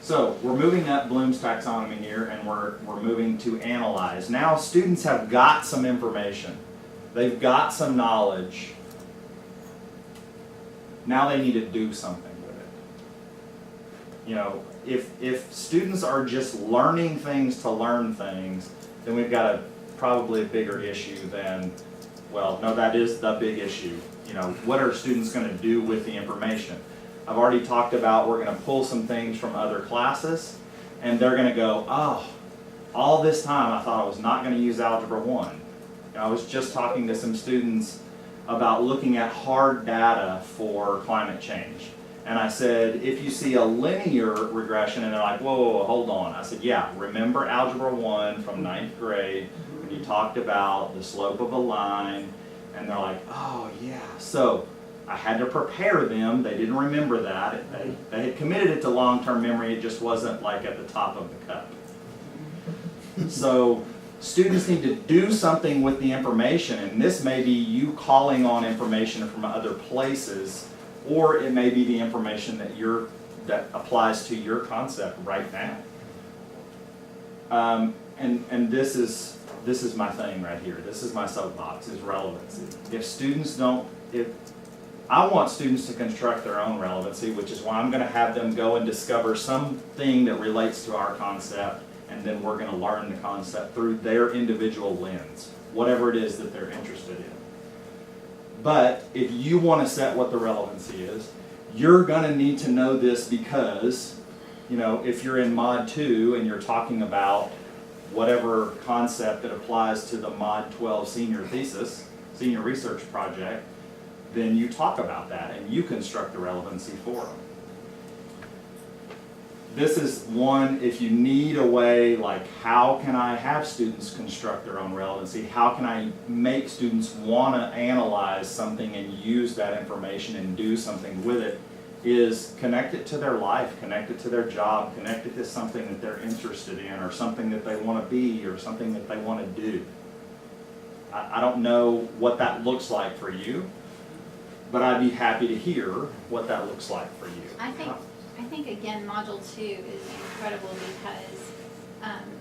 So we're moving up Bloom's taxonomy here, and we're moving to analyze. Now students have got some information. They've got some knowledge. Now they need to do something with it. You know, if students are just learning things to learn things, then we've got probably a bigger issue than, well, no, that is the big issue. You know, what are students going to do with the information? I've already talked about we're going to pull some things from other classes, and they're going to go, oh, all this time I thought I was not going to use Algebra 1. And I was just talking to some students about looking at hard data for climate change. And I said, if you see a linear regression, and they're like, whoa, whoa, whoa, hold on. I said, yeah, remember Algebra 1 from 9th grade, when you talked about the slope of a line, and they're like, oh yeah. So I had to prepare them. They didn't remember that. They had committed it to long-term memory. It just wasn't like at the top of the cup. So students need to do something with the information, and this may be you calling on information from other places, or it may be the information that applies to your concept right now. And this is my thing right here. This is my soapbox, is relevancy. If students don't, I want students to construct their own relevancy, which is why I'm going to have them go and discover something that relates to our concept, and then we're going to learn the concept through their individual lens, whatever it is that they're interested in. But if you want to set what the relevancy is, you're going to need to know this because, you know, if you're in Mod 2 and you're talking about whatever concept that applies to the Mod 12 senior thesis, senior research project, then you talk about that and you construct the relevancy for them. This is one, if you need a way, like how can I have students construct their own relevancy? How can I make students want to analyze something and use that information and do something with it? Is connect it to their life, connect it to their job, connect it to something that they're interested in, or something that they want to be, or something that they want to do. I don't know what that looks like for you, but I'd be happy to hear what that looks like for you. I think again, Module 2 is incredible because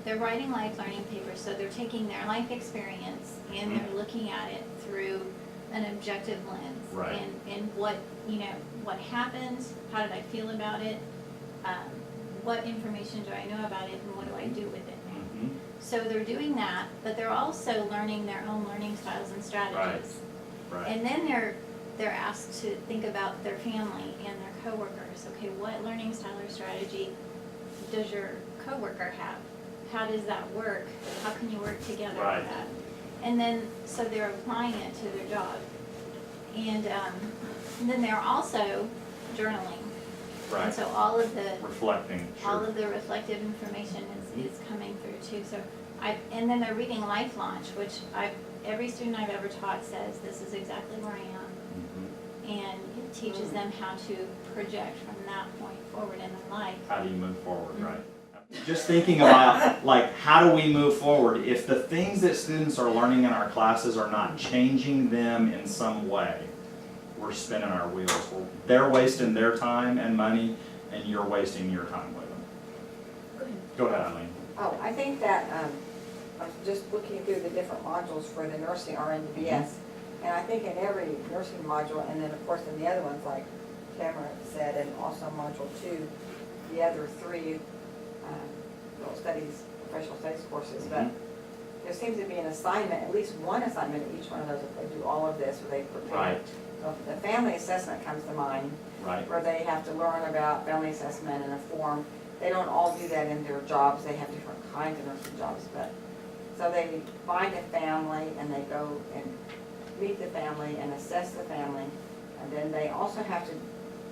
they're writing life learning papers, so they're taking their life experience and they're looking at it through an objective lens. Right. And what, you know, what happened, how did I feel about it, what information do I know about it, and what do I do with it now? Mm-hmm. So they're doing that, but they're also learning their own learning styles and strategies. Right. And then they're asked to think about their family and their coworkers. Okay, what learning style or strategy does your coworker have? How does that work? How can you work together Right. with that? And then, so they're applying it to their job. And then they're also journaling. Right. And so all of the Reflecting. all Sure. of the reflective information is coming through too. So and then they're reading Life Launch, which every student I've ever taught says this is exactly where I am. And it teaches them how to project from that point forward in their life. How do you move forward, right? Just thinking about, like, how do we move forward? If the things that students are learning in our classes are not changing them in some way, we're spinning our wheels. They're wasting their time and money, and you're wasting your time with them. Go ahead, Eileen. Oh, I think that, I'm just looking through the different modules for the nursing RN-BS. And I think in every nursing module, and then of course in the other ones, like Tamara said, and also module 2, the other 3 studies, professional studies courses, but there seems to be an assignment, at least one assignment in each one of those, if they do all of this, where they prepare. Right. So the family assessment comes to mind, Right. where they have to learn about family assessment and a form. They don't all do that in their jobs, they have different kinds of nursing jobs, but, so they find a family and they go and meet the family and assess the family, and then they also have to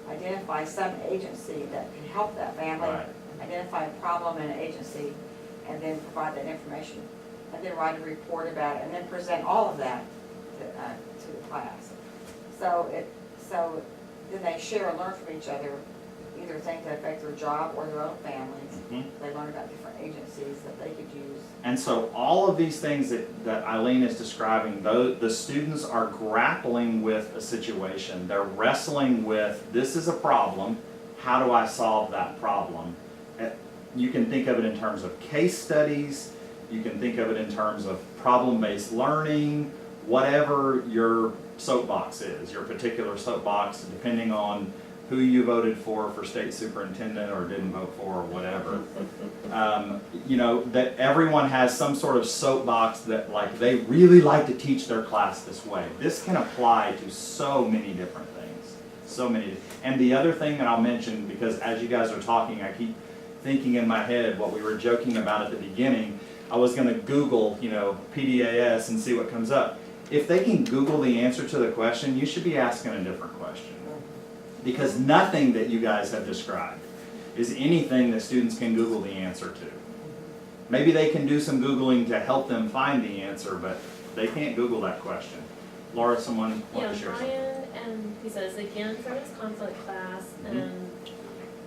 identify some agency that can help that family, Right. identify a problem in an agency, and then provide that information, and then write a report about it, and then present all of that to the class. So then they share and learn from each other, either things that affect their job or their own families. They learn about different agencies that they could use. And so all of these things that Eileen is describing, the students are grappling with a situation. They're wrestling with, this is a problem, how do I solve that problem? You can think of it in terms of case studies, you can think of it in terms of problem-based learning, whatever your soapbox is, your particular soapbox, depending on who you voted for state superintendent or didn't vote for or whatever. You know, that everyone has some sort of soapbox that like they really like to teach their class this way. This can apply to so many different things, so many. And the other thing that I'll mention, because as you guys are talking, I keep thinking in my head what we were joking about at the beginning. I was going to Google, you know, PDAS and see what comes up. If they can Google the answer to the question, you should be asking a different question. Because nothing that you guys have described is anything that students can Google the answer to. Maybe they can do some Googling to help them find the answer, but they can't Google that question. Laura, someone want to share something? Brian, he says, again, from his conflict class,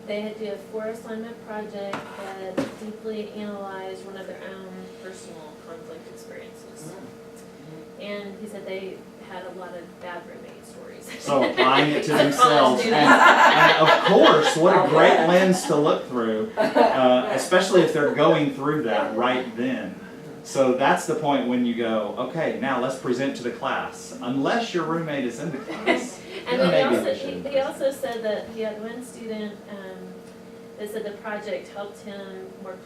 they had to do a 4-assignment project that deeply analyzed one of their own personal conflict experiences. And he said they had a lot of bad roommate stories. So applying it to themselves. And of course, what a great lens to look through, especially if they're going through that right then. So that's the point when you go, okay, now let's present to the class, unless your roommate is in the class. And then he also said that he had one student that said the project helped him more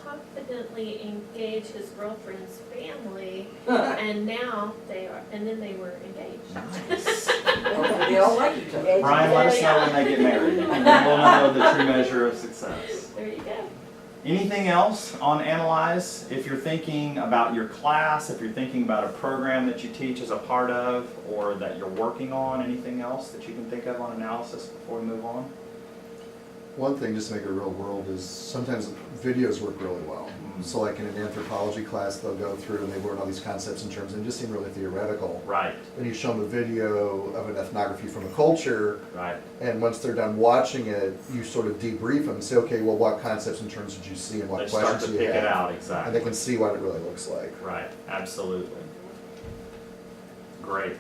confidently engage his girlfriend's family, and now they were engaged. Nice. They all like each other. Brian, let us know when they get married, and then we'll know the true measure of success. There you go. Anything else on Analyze? If you're thinking about your class, if you're thinking about a program that you teach as a part of, or that you're working on, anything else that you can think of on analysis before we move on? One thing, just to make it real world, is sometimes videos work really well. So like in an anthropology class, they'll go through and they learn all these concepts and terms and just seem really theoretical. Right. Then you show them a video of an ethnography from a culture, Right. and once they're done watching it, you sort of debrief them and say, okay, well, what concepts and terms did you see and what They start questions to do you pick have? it out, And exactly. they can see what it really looks like. Right, absolutely. Great.